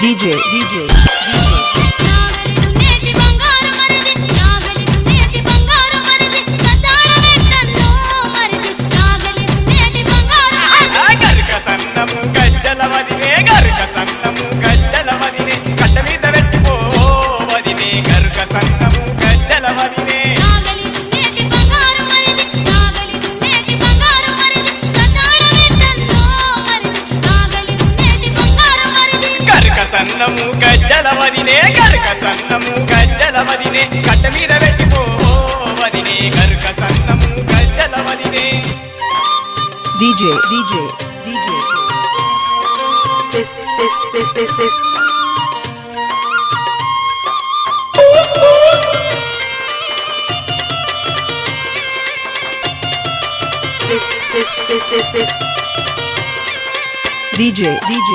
DJ సన్నము గజ్జల వదినే గరుక సన్నము గజ్జల వదినే కట్ట మీద పెట్టిపో వదినే గరుక సన్నము గజ్జల వదినే DJ DJ